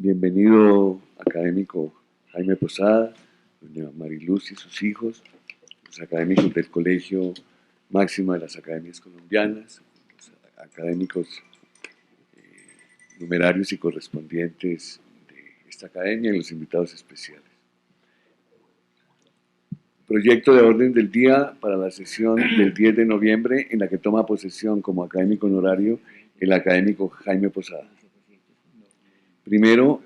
Bienvenido, académico Jaime Posada, doña Mariluz y sus hijos, los académicos del Colegio Máximo de las Academias Colombianas, los académicos numerarios y correspondientes de esta academia y los invitados especiales. Proyecto de orden del día para la sesión del 10 de noviembre en la que toma posesión como académico honorario el académico Jaime Posada. Primero,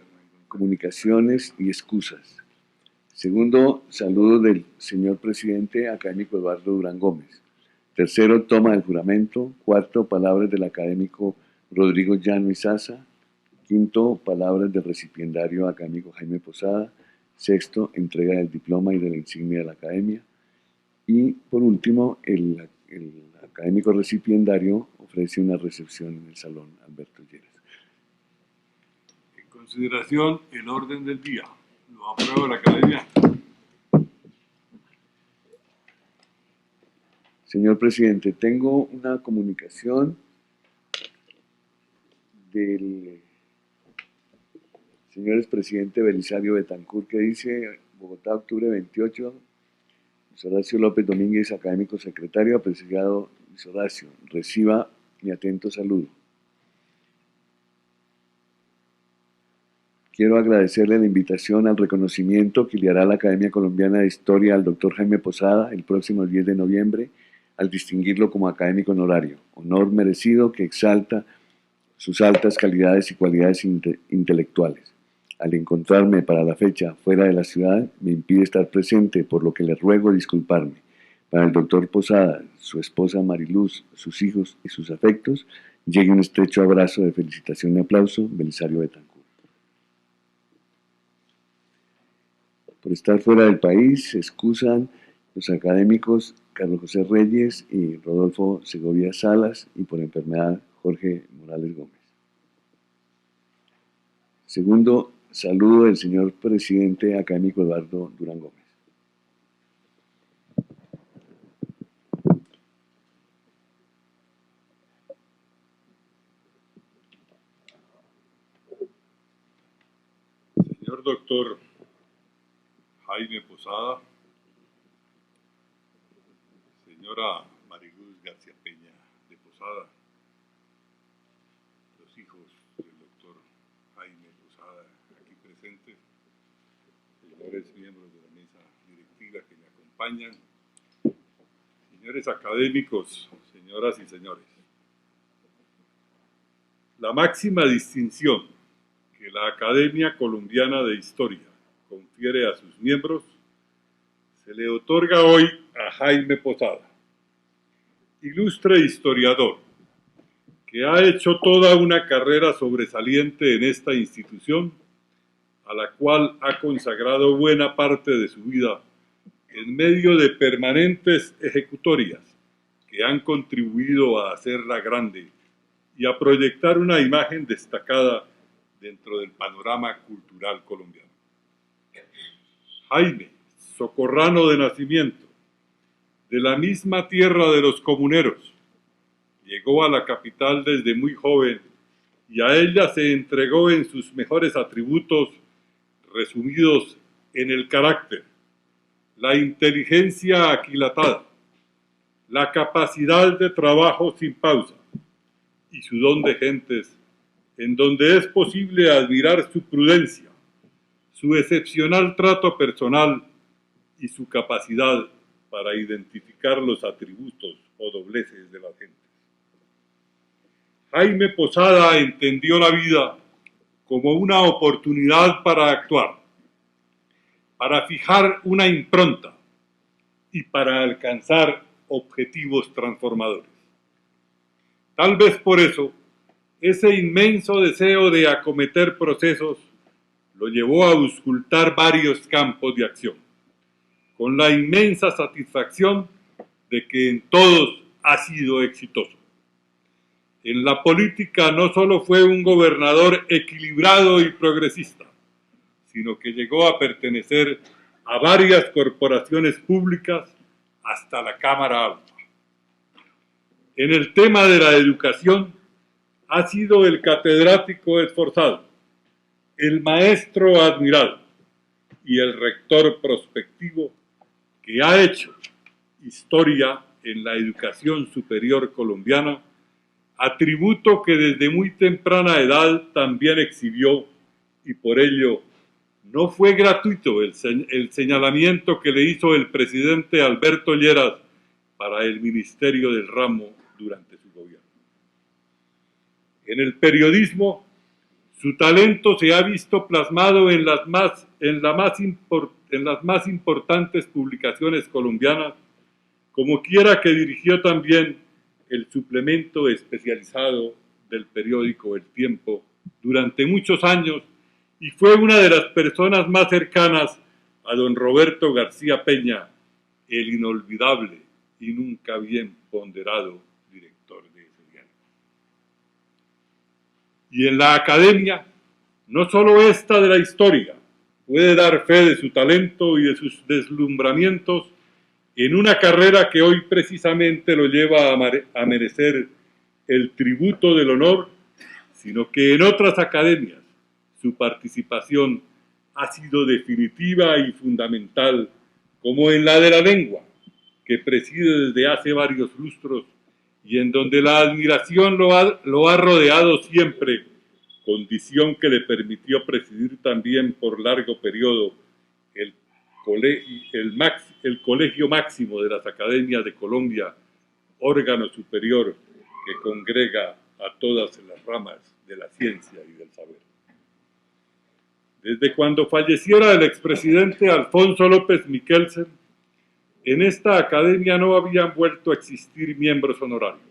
comunicaciones y excusas. Segundo, saludo del señor presidente académico Eduardo Durán Gómez. Tercero, toma del juramento. Cuarto, palabras del académico Rodrigo Llano Izaza. Quinto, palabras del recipiendario académico Jaime Posada. Sexto, entrega del diploma y de la insignia de la academia. Y por último, el académico recipiendario ofrece una recepción en el Salón Alberto Lleras. En consideración, el orden del día. Lo aprueba la academia. Señor presidente, tengo una comunicación del señor expresidente Belisario Betancur que dice: Bogotá, octubre 28, Luis Horacio López Domínguez, académico secretario. Apreciado Luis Horacio, reciba mi atento saludo. Quiero agradecerle la invitación al reconocimiento que le hará la Academia Colombiana de Historia al doctor Jaime Posada el próximo 10 de noviembre al distinguirlo como académico honorario, honor merecido que exalta sus altas calidades y cualidades intelectuales. Al encontrarme para la fecha fuera de la ciudad, me impide estar presente, por lo que le ruego disculparme. Para el doctor Posada, su esposa Mariluz, sus hijos y sus afectos, llegue un estrecho abrazo de felicitación y aplauso, Belisario Betancur. Por estar fuera del país, se excusan los académicos Carlos José Reyes y Rodolfo Segovia Salas, y por enfermedad Jorge Morales Gómez. Segundo, saludo del señor presidente académico Eduardo Durán Gómez. Señor doctor Jaime Posada, señora Mariluz García Peña de Posada, los hijos del doctor Jaime Posada aquí presentes, señores miembros de la mesa directiva que me acompañan, señores académicos, señoras y señores. La máxima distinción que la Academia Colombiana de Historia confiere a sus miembros se le otorga hoy a Jaime Posada, ilustre historiador, que ha hecho toda una carrera sobresaliente en esta institución, a la cual ha consagrado buena parte de su vida en medio de permanentes ejecutorias que han contribuido a hacerla grande y a proyectar una imagen destacada dentro del panorama cultural colombiano. Jaime, socorrano de nacimiento, de la misma tierra de los comuneros, llegó a la capital desde muy joven y a ella se entregó en sus mejores atributos, resumidos en el carácter, la inteligencia aquilatada, la capacidad de trabajo sin pausa y su don de gentes, en donde es posible admirar su prudencia, su excepcional trato personal y su capacidad para identificar los atributos o dobleces de las gentes. Jaime Posada entendió la vida como una oportunidad para actuar, para fijar una impronta y para alcanzar objetivos transformadores. Tal vez por eso, ese inmenso deseo de acometer procesos lo llevó a auscultar varios campos de acción, con la inmensa satisfacción de que en todos ha sido exitoso. En la política no solo fue un gobernador equilibrado y progresista, sino que llegó a pertenecer a varias corporaciones públicas hasta la Cámara Alta. En el tema de la educación, ha sido el catedrático esforzado, el maestro admirado y el rector prospectivo que ha hecho historia en la educación superior colombiana, atributo que desde muy temprana edad también exhibió, y por ello no fue gratuito el señalamiento que le hizo el presidente Alberto Lleras para el Ministerio del Ramo durante su gobierno. En el periodismo, su talento se ha visto plasmado en las más importantes publicaciones colombianas, como quiera que dirigió también el suplemento especializado del periódico El Tiempo durante muchos años y fue una de las personas más cercanas a don Roberto García Peña, el inolvidable y nunca bien ponderado director de ese diario. Y en la academia, no solo esta de la historia puede dar fe de su talento y de sus deslumbramientos en una carrera que hoy precisamente lo lleva a merecer el tributo del honor, sino que en otras academias su participación ha sido definitiva y fundamental, como en la de la lengua, que preside desde hace varios lustros y en donde la admiración lo ha rodeado siempre, condición que le permitió presidir también por largo periodo el Colegio Máximo de las Academias de Colombia, órgano superior que congrega a todas las ramas de la ciencia y del saber. Desde cuando falleciera el expresidente Alfonso López Michelsen, en esta academia no habían vuelto a existir miembros honorarios.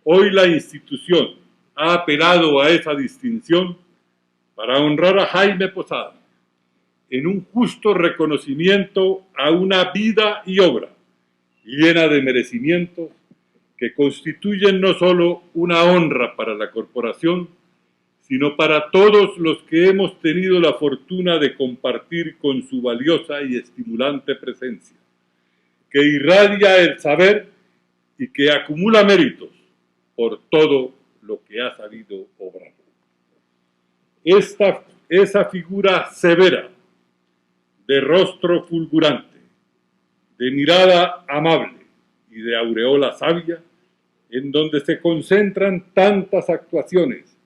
Hoy la institución ha apelado a esa distinción para honrar a Jaime Posada en un justo reconocimiento a una vida y obra llena de merecimientos que constituyen no solo una honra para la corporación, sino para todos los que hemos tenido la fortuna de compartir con su valiosa y estimulante presencia, que irradia el saber y que acumula méritos por todo lo que ha sabido obrar. Esa figura severa, de rostro fulgurante, de mirada amable y de aureola sabia, en donde se concentran tantas actuaciones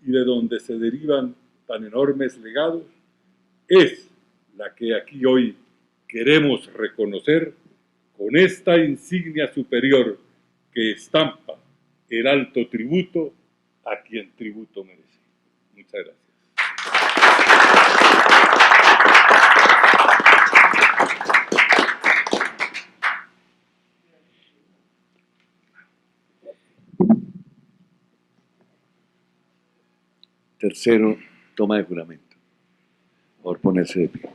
y de donde se derivan tan enormes legados, es la que aquí hoy queremos reconocer con esta insignia superior que estampa el alto tributo a quien tributo merece. Muchas gracias. Tercero, toma de juramento. Por ponerse de pie.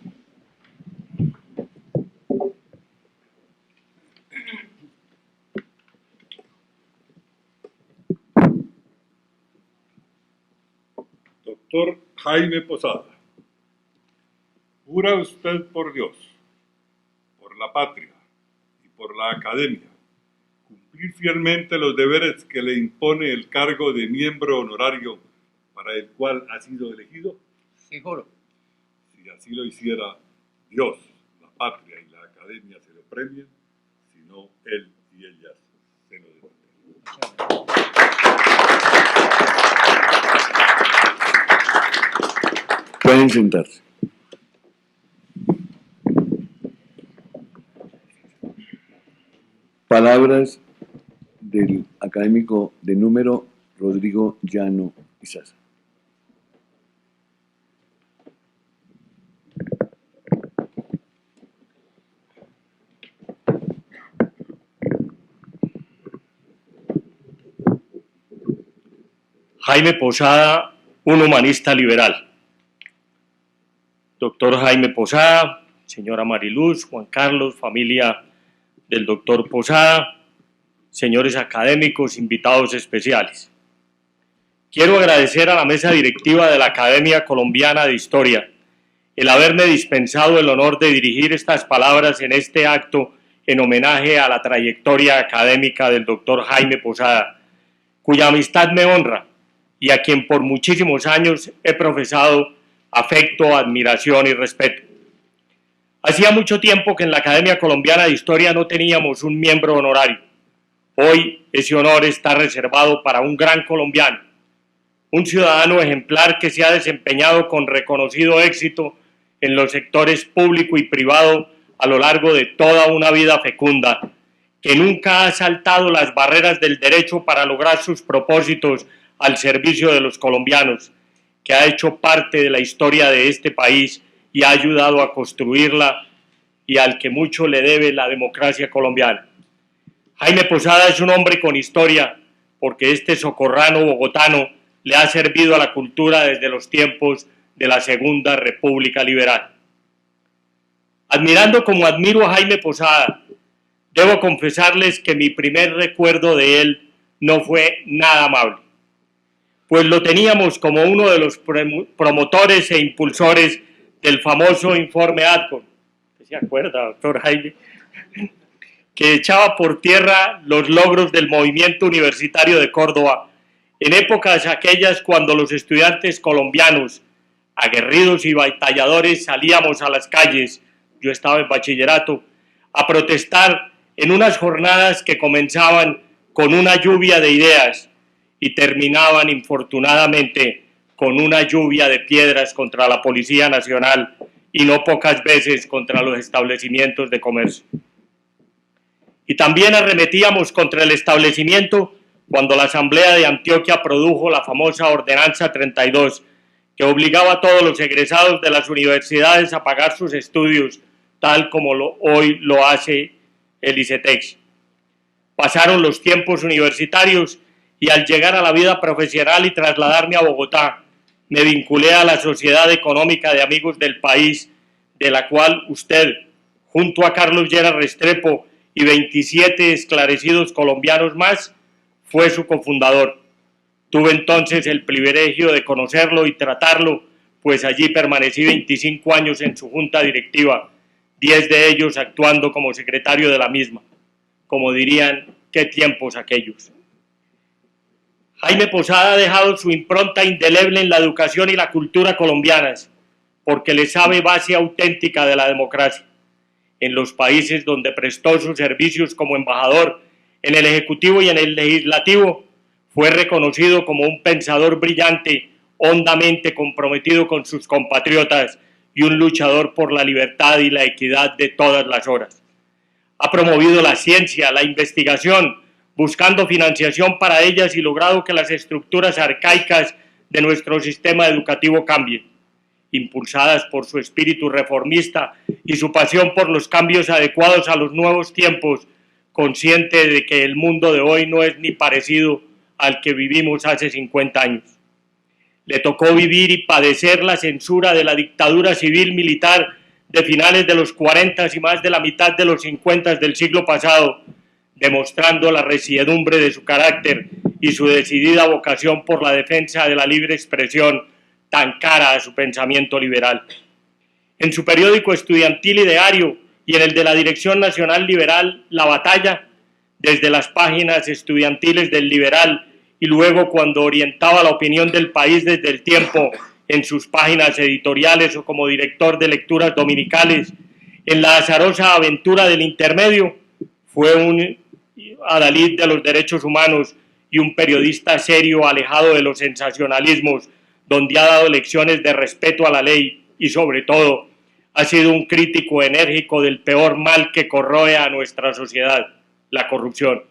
Doctor Jaime Posada, jura usted por Dios, por la patria y por la academia, cumplir fielmente los deberes que le impone el cargo de miembro honorario para el cual ha sido elegido? Sí, juro. Si así lo hiciera, Dios, la patria y la academia se lo premian, si no, él y ellas se lo devuelven. Pueden sentarse. Palabras del académico de número Rodrigo Llano Izaza. Jaime Posada, un humanista liberal. Doctor Jaime Posada, señora Mariluz, Juan Carlos, familia del doctor Posada, señores académicos, invitados especiales. Quiero agradecer a la mesa directiva de la Academia Colombiana de Historia el haberme dispensado el honor de dirigir estas palabras en este acto en homenaje a la trayectoria académica del doctor Jaime Posada, cuya amistad me honra y a quien por muchísimos años he profesado afecto, admiración y respeto. Hacía mucho tiempo que en la Academia Colombiana de Historia no teníamos un miembro honorario. Hoy ese honor está reservado para un gran colombiano, un ciudadano ejemplar que se ha desempeñado con reconocido éxito en los sectores público y privado a lo largo de toda una vida fecunda, que nunca ha saltado las barreras del derecho para lograr sus propósitos al servicio de los colombianos, que ha hecho parte de la historia de este país y ha ayudado a construirla y al que mucho le debe la democracia colombiana. Jaime Posada es un hombre con historia, porque este socorrano bogotano le ha servido a la cultura desde los tiempos de la Segunda República Liberal. Admirando como admiro a Jaime Posada, debo confesarles que mi primer recuerdo de él no fue nada amable, pues lo teníamos como uno de los promotores e impulsores del famoso informe Adcon. ¿Se acuerda, doctor Jaime? Que echaba por tierra los logros del movimiento universitario de Córdoba en épocas aquellas cuando los estudiantes colombianos, aguerridos y batalladores, salíamos a las calles, yo estaba en bachillerato, a protestar en unas jornadas que comenzaban con una lluvia de ideas y terminaban infortunadamente con una lluvia de piedras contra la Policía Nacional y no pocas veces contra los establecimientos de comercio. Y también arremetíamos contra el establecimiento cuando la Asamblea de Antioquia produjo la famosa Ordenanza 32, que obligaba a todos los egresados de las universidades a pagar sus estudios, tal como hoy lo hace el ICETEX. Pasaron los tiempos universitarios y al llegar a la vida profesional y trasladarme a Bogotá, me vinculé a la Sociedad Económica de Amigos del País, de la cual usted, junto a Carlos Lleras Restrepo y 27 esclarecidos colombianos más, fue su cofundador. Tuve entonces el privilegio de conocerlo y tratarlo, pues allí permanecí 25 años en su junta directiva, 10 de ellos actuando como secretario de la misma. Como dirían, qué tiempos aquellos. Jaime Posada ha dejado su impronta indeleble en la educación y la cultura colombianas, porque le sabe base auténtica de la democracia. En los países donde prestó sus servicios como embajador, en el Ejecutivo y en el Legislativo, fue reconocido como un pensador brillante, hondamente comprometido con sus compatriotas y un luchador por la libertad y la equidad de todas las horas. Ha promovido la ciencia, la investigación, buscando financiación para ellas y logrado que las estructuras arcaicas de nuestro sistema educativo cambien. Impulsadas por su espíritu reformista y su pasión por los cambios adecuados a los nuevos tiempos, consciente de que el mundo de hoy no es ni parecido al que vivimos hace 50 años. Le tocó vivir y padecer la censura de la dictadura civil-militar de finales de los 40 y más de la mitad de los 50 del siglo pasado, demostrando la resiedumbre de su carácter y su decidida vocación por la defensa de la libre expresión tan cara a su pensamiento liberal. En su periódico estudiantil Ideario y en el de la Dirección Nacional Liberal La Batalla, desde las páginas estudiantiles del Liberal y luego cuando orientaba la opinión del país desde El Tiempo en sus páginas editoriales o como director de lecturas dominicales, en la azarosa aventura del intermedio, fue un adalid de los derechos humanos y un periodista serio alejado de los sensacionalismos, donde ha dado lecciones de respeto a la ley y sobre todo ha sido un crítico enérgico del peor mal que corroe a nuestra sociedad, la corrupción.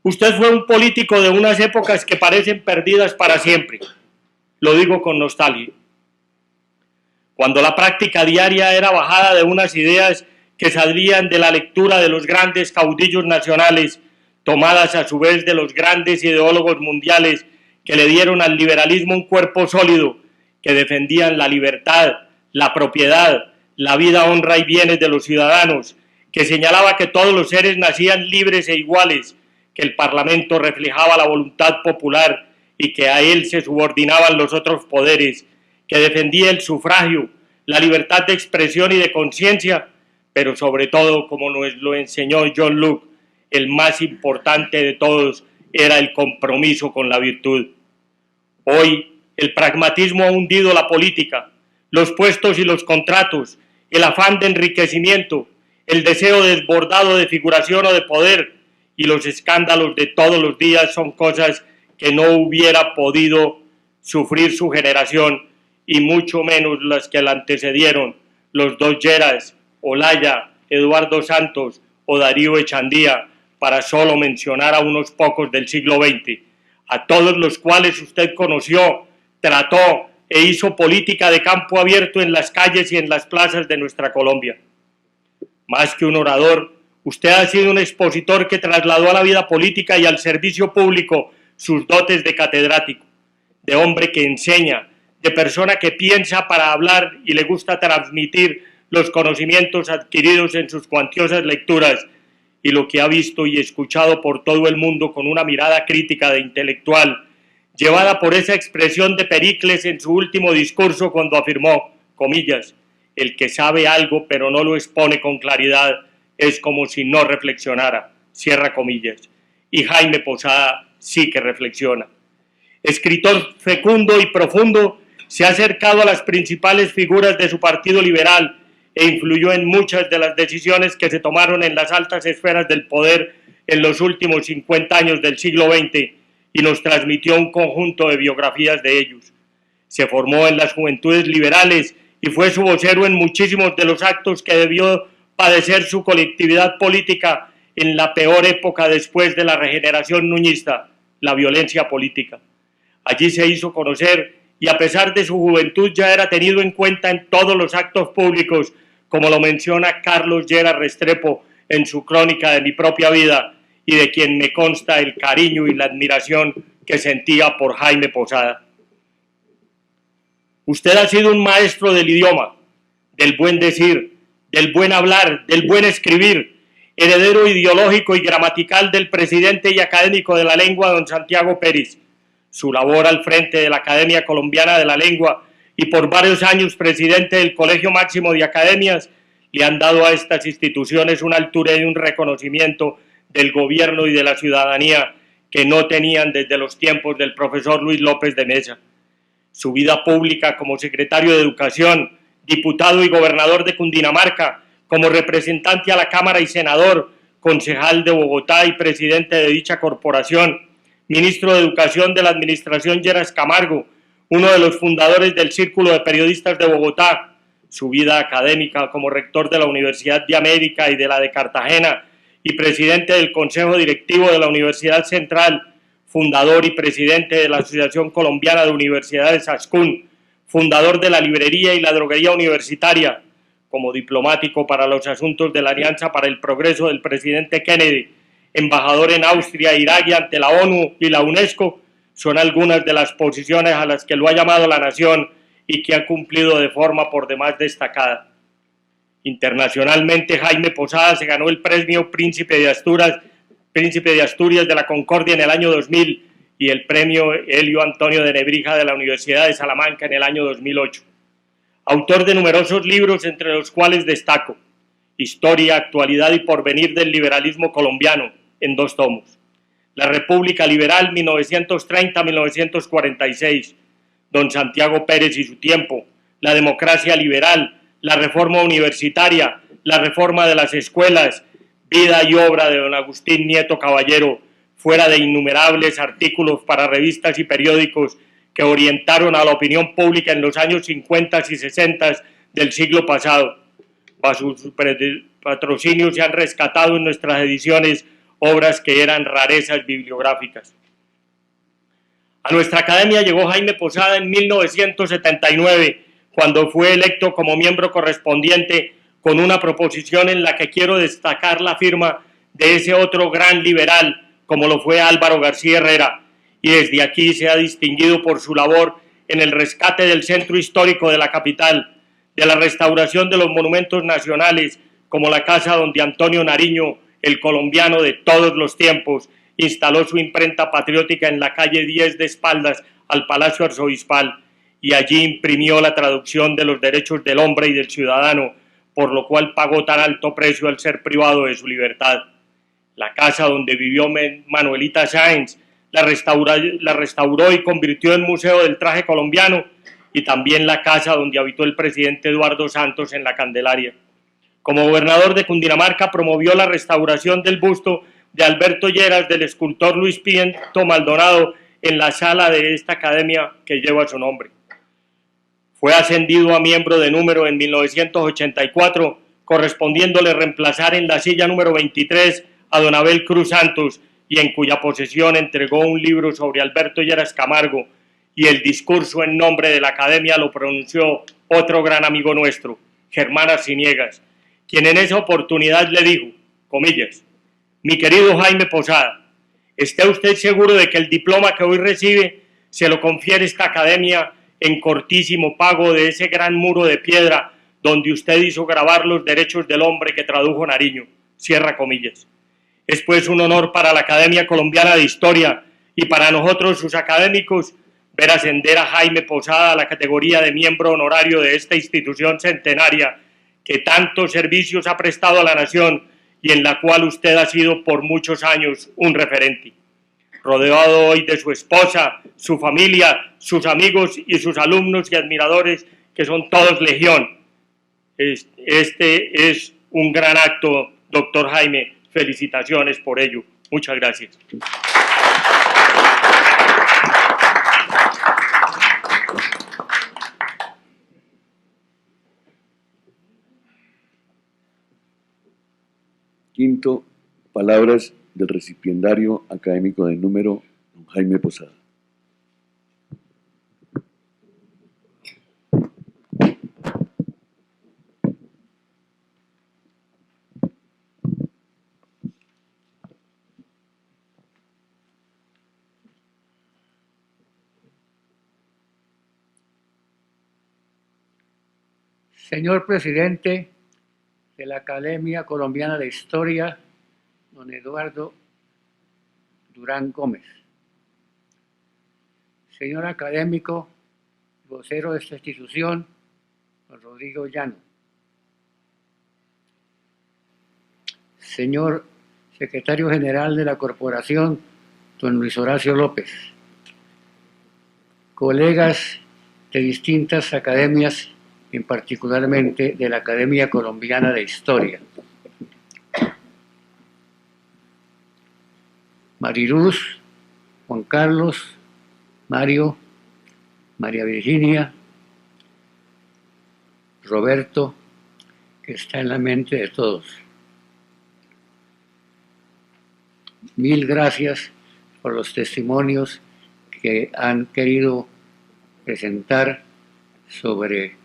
Usted fue un político de unas épocas que parecen perdidas para siempre. Lo digo con nostalgia. Cuando la práctica diaria era bajada de unas ideas que salían de la lectura de los grandes caudillos nacionales, tomadas a su vez de los grandes ideólogos mundiales que le dieron al liberalismo un cuerpo sólido, que defendían la libertad, la propiedad, la vida, honra y bienes de los ciudadanos, que señalaba que todos los seres nacían libres e iguales, que el Parlamento reflejaba la voluntad popular y que a él se subordinaban los otros poderes, que defendía el sufragio, la libertad de expresión y de conciencia, pero sobre todo, como nos lo enseñó John Locke, el más importante de todos, era el compromiso con la virtud. Hoy el pragmatismo ha hundido la política, los puestos y los contratos, el afán de enriquecimiento, el deseo desbordado de figuración o de poder y los escándalos de todos los días son cosas que no hubiera podido sufrir su generación y mucho menos las que la antecedieron, los dos Lleras, Olaya, Eduardo Santos o Darío Echandía, para solo mencionar a unos pocos del siglo XX, a todos los cuales usted conoció, trató e hizo política de campo abierto en las calles y en las plazas de nuestra Colombia. Más que un orador, usted ha sido un expositor que trasladó a la vida política y al servicio público sus dotes de catedrático, de hombre que enseña, de persona que piensa para hablar y le gusta transmitir los conocimientos adquiridos en sus cuantiosas lecturas y lo que ha visto y escuchado por todo el mundo con una mirada crítica de intelectual, llevada por esa expresión de Pericles en su último discurso cuando afirmó, comillas, el que sabe algo pero no lo expone con claridad es como si no reflexionara, cierra comillas. Y Jaime Posada sí que reflexiona. Escritor fecundo y profundo, se ha acercado a las principales figuras de su partido liberal e influyó en muchas de las decisiones que se tomaron en las altas esferas del poder en los últimos 50 años del siglo XX y nos transmitió un conjunto de biografías de ellos. Se formó en las Juventudes Liberales y fue su vocero en muchísimos de los actos que debió padecer su colectividad política en la peor época después de la regeneración nuñista, la violencia política. Allí se hizo conocer y a pesar de su juventud ya era tenido en cuenta en todos los actos públicos, como lo menciona Carlos Lleras Restrepo en su crónica de mi propia vida y de quien me consta el cariño y la admiración que sentía por Jaime Posada. Usted ha sido un maestro del idioma, del buen decir, del buen hablar, del buen escribir, heredero ideológico y gramatical del presidente y académico de la lengua, don Santiago Pérez. Su labor al frente de la Academia Colombiana de la Lengua y por varios años presidente del Colegio Máximo de Academias le han dado a estas instituciones una altura y un reconocimiento del gobierno y de la ciudadanía que no tenían desde los tiempos del profesor Luis López de Mesa. Su vida pública como secretario de Educación, diputado y gobernador de Cundinamarca, como representante a la Cámara y senador, concejal de Bogotá y presidente de dicha corporación, ministro de Educación de la administración Lleras Camargo, uno de los fundadores del Círculo de Periodistas de Bogotá, su vida académica como rector de la Universidad de América y de la de Cartagena y presidente del Consejo Directivo de la Universidad Central, fundador y presidente de la Asociación Colombiana de Universidades ASCUN, fundador de la Librería y la Droguería Universitaria, como diplomático para los asuntos de la Alianza para el Progreso del presidente Kennedy, embajador en Austria, Irak y ante la ONU y la UNESCO, son algunas de las posiciones a las que lo ha llamado la nación y que ha cumplido de forma por demás destacada. Internacionalmente, Jaime Posada se ganó el premio Príncipe de Asturias de la Concordia en el año 2000 y el premio Helio Antonio de Nebrija de la Universidad de Salamanca en el año 2008. Autor de numerosos libros, entre los cuales destaco Historia, Actualidad y Porvenir del Liberalismo Colombiano, en 2 tomos. La República Liberal, 1930-1946. Don Santiago Pérez y su tiempo. La Democracia Liberal. La Reforma Universitaria. La Reforma de las Escuelas. Vida y obra de don Agustín Nieto Caballero, fuera de innumerables artículos para revistas y periódicos que orientaron a la opinión pública en los años 50 y 60 del siglo pasado. Bajo su patrocinio se han rescatado en nuestras ediciones obras que eran rarezas bibliográficas. A nuestra academia llegó Jaime Posada en 1979, cuando fue electo como miembro correspondiente con una proposición en la que quiero destacar la firma de ese otro gran liberal, como lo fue Álvaro García Herrera, y desde aquí se ha distinguido por su labor en el rescate del centro histórico de la capital, de la restauración de los monumentos nacionales, como la casa donde Antonio Nariño, el colombiano de todos los tiempos, instaló su imprenta patriótica en la calle 10 de espaldas al Palacio Arzobispal, y allí imprimió la traducción de los derechos del hombre y del ciudadano, por lo cual pagó tan alto precio al ser privado de su libertad. La casa donde vivió Manuelita Sáenz, la restauró y convirtió en Museo del Traje Colombiano, y también la casa donde habitó el presidente Eduardo Santos en la Candelaria. Como gobernador de Cundinamarca, promovió la restauración del busto de Alberto Lleras del escultor Luis Piento Maldonado en la sala de esta academia que lleva su nombre. Fue ascendido a miembro de número en 1984, correspondiéndole reemplazar en la silla número 23 a don Abel Cruz Santos, y en cuya posesión entregó un libro sobre Alberto Lleras Camargo, y el discurso en nombre de la academia lo pronunció otro gran amigo nuestro, Germán Arciniegas, quien en esa oportunidad le dijo, comillas, mi querido Jaime Posada, ¿esté usted seguro de que el diploma que hoy recibe se lo confiere esta academia en cortísimo pago de ese gran muro de piedra donde usted hizo grabar los derechos del hombre que tradujo Nariño? Cierra comillas. Es pues un honor para la Academia Colombiana de Historia y para nosotros, sus académicos, ver ascender a Jaime Posada a la categoría de miembro honorario de esta institución centenaria que tantos servicios ha prestado a la nación y en la cual usted ha sido por muchos años un referente. Rodeado hoy de su esposa, su familia, sus amigos y sus alumnos y admiradores, que son todos legión. Este es un gran acto, doctor Jaime. Felicitaciones por ello. Muchas gracias. Quinto, palabras del recipiendario académico de número, don Jaime Posada. Señor presidente de la Academia Colombiana de Historia, don Eduardo Durán Gómez. Señor académico, vocero de esta institución, don Rodrigo Llano. Señor secretario general de la corporación, don Luis Horacio López. Colegas de distintas academias, en particularmente de la Academia Colombiana de Historia. Mariluz, Juan Carlos, Mario, María Virginia, Roberto, que está en la mente de todos. Mil gracias por los testimonios que han querido presentar sobre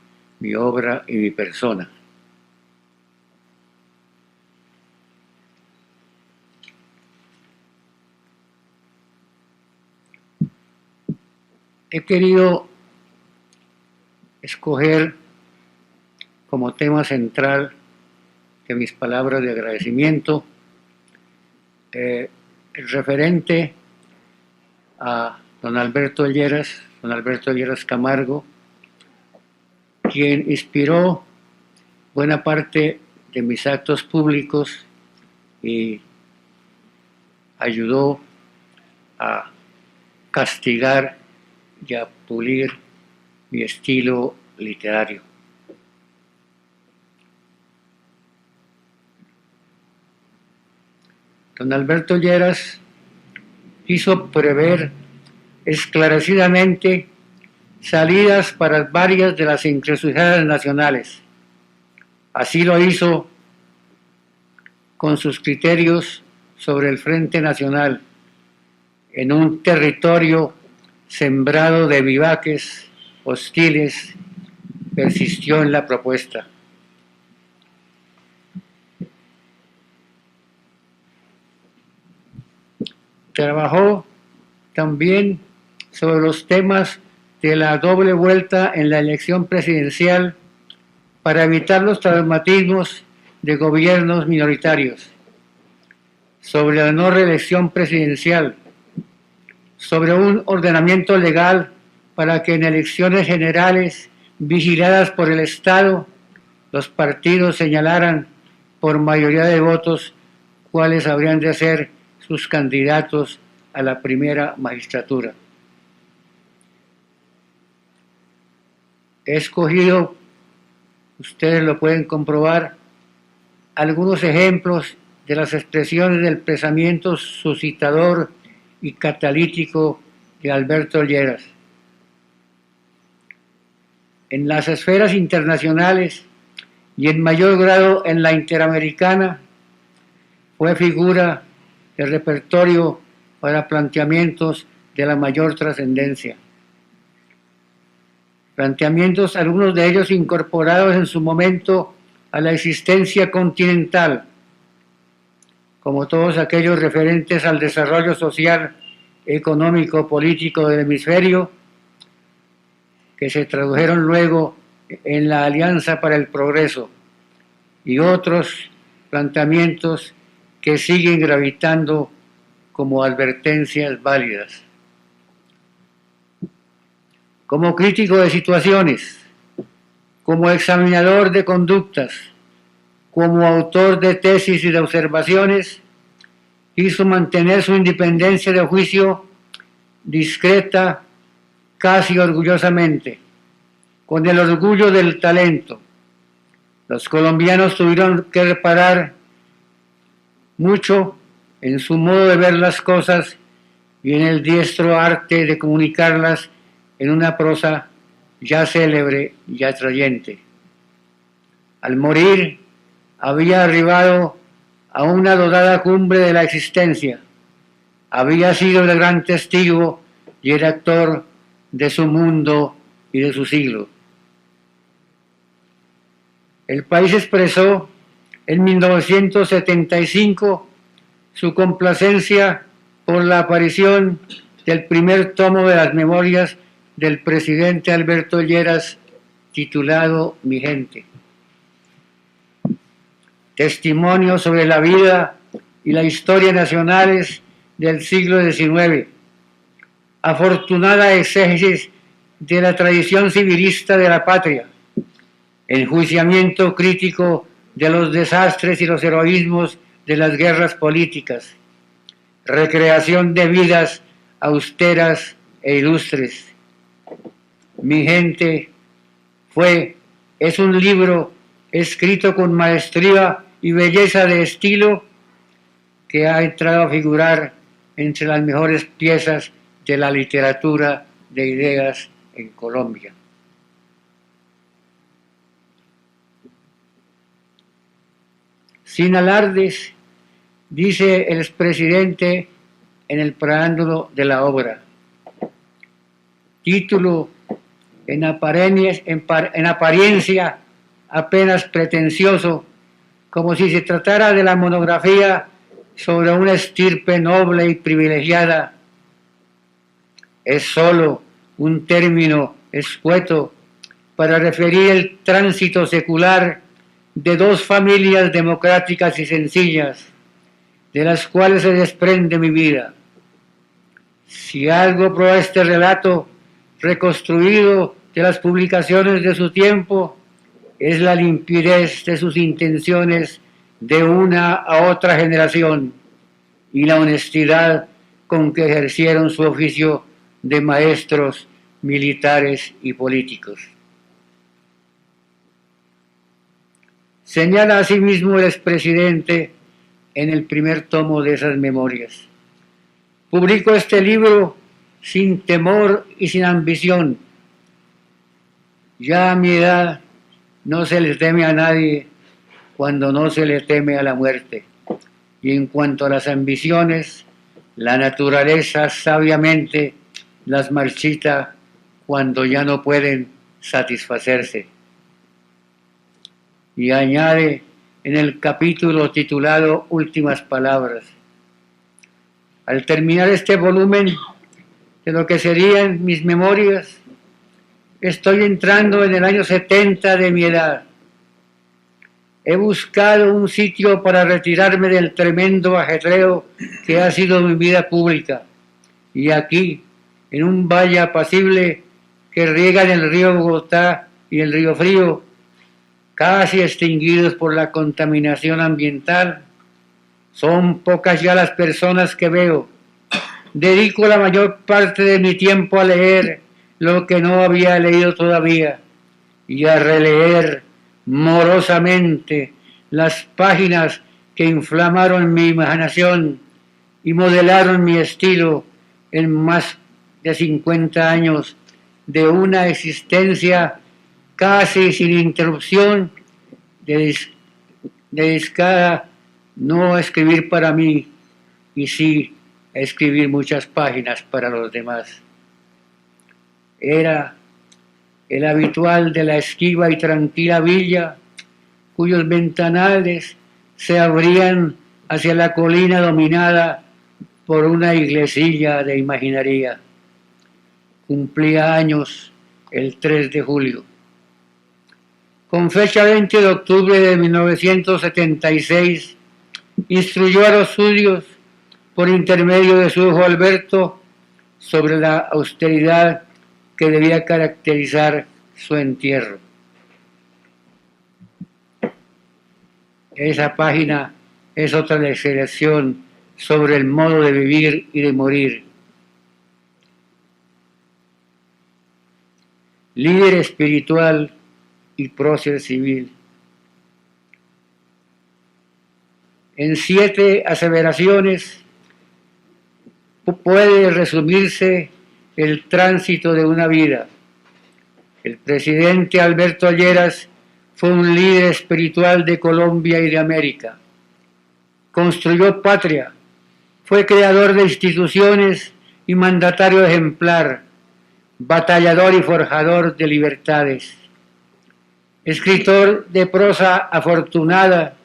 mi obra y mi persona. He querido escoger como tema central de mis palabras de agradecimiento el referente a don Alberto Lleras Camargo, quien inspiró buena parte de mis actos públicos y ayudó a castigar y a pulir mi estilo literario. Don Alberto Lleras quiso prever esclarecidamente salidas para varias de las encrucijadas nacionales. Así lo hizo con sus criterios sobre el Frente Nacional, en un territorio sembrado de vivaques hostiles, persistió en la propuesta. Trabajó también sobre los temas de la doble vuelta en la elección presidencial para evitar los traumatismos de gobiernos minoritarios, sobre la no reelección presidencial, sobre un ordenamiento legal para que en elecciones generales vigiladas por el Estado los partidos señalaran por mayoría de votos cuáles habrían de ser sus candidatos a la primera magistratura. He escogido, ustedes lo pueden comprobar, algunos ejemplos de las expresiones del pensamiento suscitador y catalítico de Alberto Lleras. En las esferas internacionales y en mayor grado en la interamericana, fue figura de repertorio para planteamientos de la mayor trascendencia. Planteamientos, algunos de ellos incorporados en su momento a la existencia continental, como todos aquellos referentes al desarrollo social, económico, político del hemisferio, que se tradujeron luego en la Alianza para el Progreso, y otros planteamientos que siguen gravitando como advertencias válidas. Como crítico de situaciones, como examinador de conductas, como autor de tesis y de observaciones, quiso mantener su independencia de juicio discreta, casi orgullosamente, con el orgullo del talento. Los colombianos tuvieron que reparar mucho en su modo de ver las cosas y en el diestro arte de comunicarlas en una prosa ya célebre y atrayente. Al morir, había arribado a una dorada cumbre de la existencia. Había sido el gran testigo y el actor de su mundo y de su siglo. El país expresó en 1975 su complacencia por la aparición del primer tomo de las memorias del presidente Alberto Lleras, titulado Mi Gente. Testimonio sobre la vida y la historia nacionales del siglo XIX. Afortunada exégesis de la tradición civilista de la patria. Enjuiciamiento crítico de los desastres y los heroísmos de las guerras políticas. Recreación de vidas austeras e ilustres. Mi Gente es un libro escrito con maestría y belleza de estilo que ha entrado a figurar entre las mejores piezas de la literatura de ideas en Colombia. Sin alardes, dice el expresidente en el preámbulo de la obra. Título en apariencia apenas pretencioso, como si se tratara de la monografía sobre una estirpe noble y privilegiada. Es sólo un término escueto para referir el tránsito secular de dos familias democráticas y sencillas, de las cuales se desprende mi vida. Si algo prueba este relato reconstruido de las publicaciones de su tiempo, es la limpidez de sus intenciones de una a otra generación y la honestidad con que ejercieron su oficio de maestros, militares y políticos. Señala asimismo el expresidente en el primer tomo de esas memorias. Publico este libro sin temor y sin ambición. Ya a mi edad no se le teme a nadie cuando no se le teme a la muerte. Y en cuanto a las ambiciones, la naturaleza sabiamente las marchita cuando ya no pueden satisfacerse. Y añade en el capítulo titulado Últimas Palabras. Al terminar este volumen de lo que serían mis memorias, estoy entrando en el año 70 de mi edad. He buscado un sitio para retirarme del tremendo ajetreo que ha sido mi vida pública. Y aquí, en un valle apacible que riegan el río Bogotá y el río Frío, casi extinguidos por la contaminación ambiental, son pocas ya las personas que veo, dedico la mayor parte de mi tiempo a leer lo que no había leído todavía y a releer morosamente las páginas que inflamaron mi imaginación y modelaron mi estilo en más de 50 años de una existencia casi sin interrupción, dedicada no a escribir para mí, y sí a escribir muchas páginas para los demás. Era el habitual de la esquiva y tranquila villa, cuyos ventanales se abrían hacia la colina dominada por una iglesilla de imaginería. Cumplía años el 3 de julio. Con fecha 20 de octubre de 1976, instruyó a los suyos, por intermedio de su hijo Alberto, sobre la austeridad que debía caracterizar su entierro. Esa página es otra lección sobre el modo de vivir y de morir. Líder espiritual y prócer civil. En 7 aseveraciones puede resumirse el tránsito de una vida. El presidente Alberto Lleras fue un líder espiritual de Colombia y de América. Construyó patria, fue creador de instituciones y mandatario ejemplar, batallador y forjador de libertades. Escritor de prosa afortunada,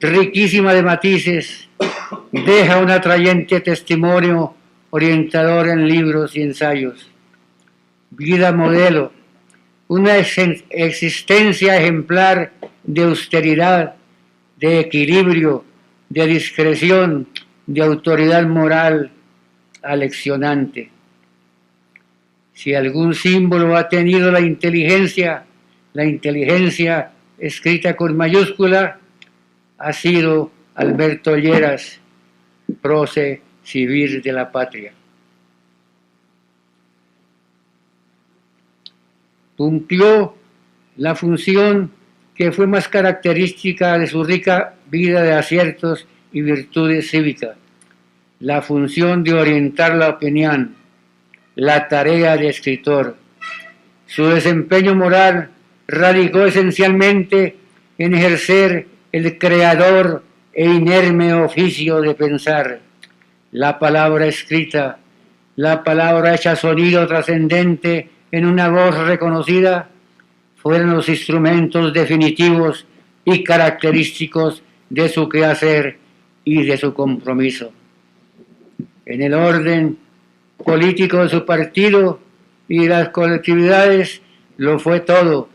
riquísima de matices, deja un atrayente testimonio orientador en libros y ensayos. Vida modelo, una existencia ejemplar de austeridad, de equilibrio, de discreción, de autoridad moral aleccionante. Si algún símbolo ha tenido la inteligencia escrita con mayúscula, ha sido Alberto Lleras, prócer civil de la patria. Cumplió la función que fue más característica de su rica vida de aciertos y virtudes cívicas, la función de orientar la opinión, la tarea de escritor. Su desempeño moral radicó esencialmente en ejercer el creador e inerme oficio de pensar. La palabra escrita, la palabra hecha sonido trascendente en una voz reconocida, fueron los instrumentos definitivos y característicos de su quehacer y de su compromiso. En el orden político de su partido y de las colectividades lo fue todo: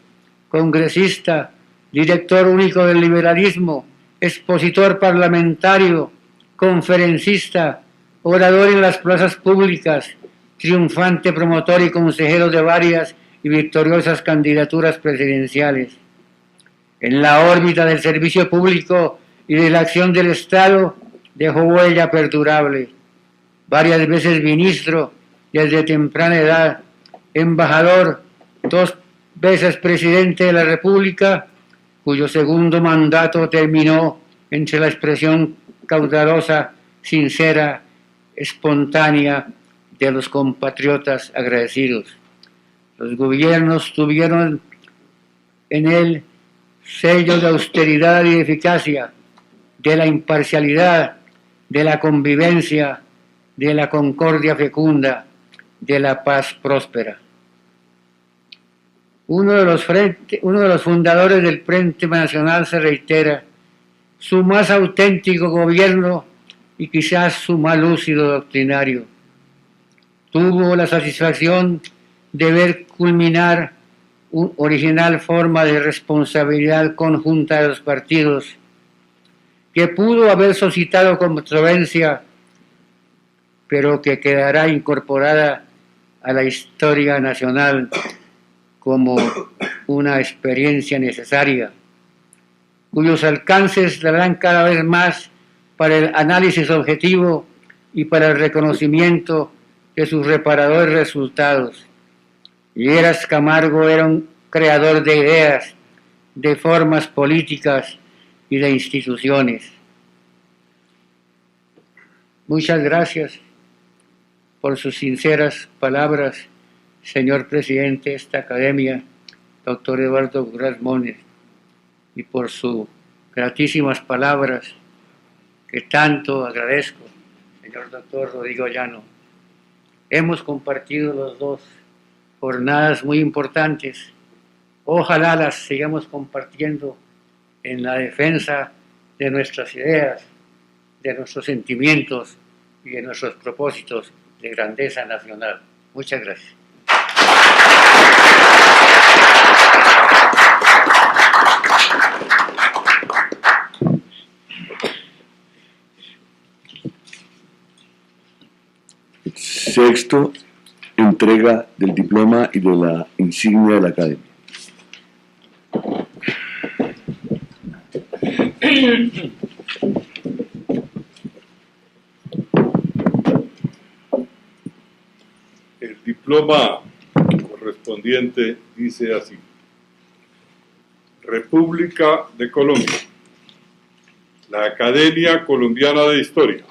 congresista, director único del liberalismo, expositor parlamentario, conferencista, orador en las plazas públicas, triunfante promotor y consejero de varias y victoriosas candidaturas presidenciales. En la órbita del servicio público y de la acción del Estado dejó huella perdurable. Varias veces ministro desde temprana edad, embajador, 2 veces presidente de la República, cuyo segundo mandato terminó entre la expresión caudalosa, sincera, espontánea de los compatriotas agradecidos. Los gobiernos tuvieron en él sello de austeridad y de eficacia, de la imparcialidad, de la convivencia, de la concordia fecunda, de la paz próspera. Uno de los fundadores del Frente Nacional se reitera: su más auténtico gobierno y quizás su más lúcido doctrinario. Tuvo la satisfacción de ver culminar una original forma de responsabilidad conjunta de los partidos, que pudo haber suscitado controversia, pero que quedará incorporada a la historia nacional como una experiencia necesaria, cuyos alcances darán cada vez más para el análisis objetivo y para el reconocimiento de sus reparadores resultados. Lleras Camargo era un creador de ideas, de formas políticas y de instituciones. Muchas gracias por sus sinceras palabras, señor presidente de esta academia, doctor Eduardo Gurraz Moniz, y por sus gratísimas palabras que tanto agradezco, señor doctor Rodrigo Llano. Hemos compartido los dos jornadas muy importantes. Ojalá las sigamos compartiendo en la defensa de nuestras ideas, de nuestros sentimientos y de nuestros propósitos de grandeza nacional. Muchas gracias. Sexto, entrega del diploma y de la insignia de la academia. El diploma correspondiente dice así: República de Colombia, la Academia Colombiana de Historia,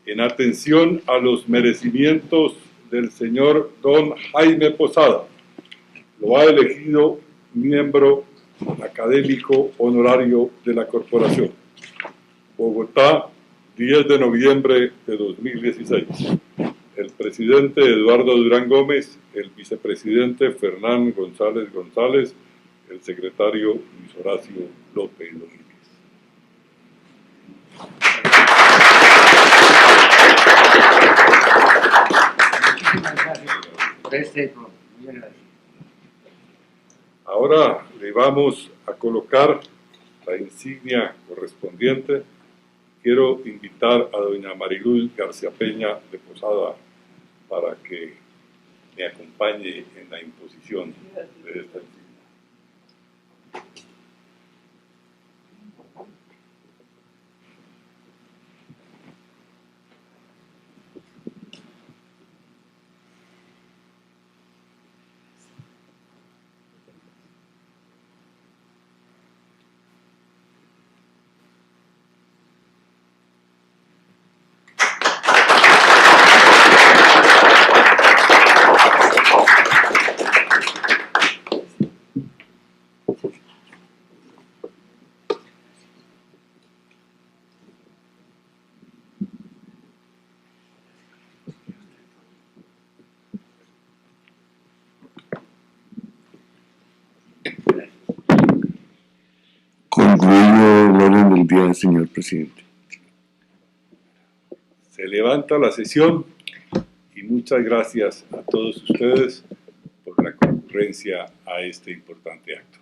en atención a los merecimientos del señor don Jaime Posada, lo ha elegido miembro académico honorario de la Corporación. Bogotá, 10 de noviembre de 2016. El presidente Eduardo Durán Gómez, el vicepresidente Fernán González González, el secretario Luis Horacio López Domínguez. Muchísimas gracias por este. Muy gracias. Ahora le vamos a colocar la insignia correspondiente. Quiero invitar a doña Mariluz García Peña de Posada para que me acompañe en la imposición de esta insignia. Concluido el orden del día, señor presidente. Se levanta la sesión y muchas gracias a todos ustedes por la concurrencia a este importante acto.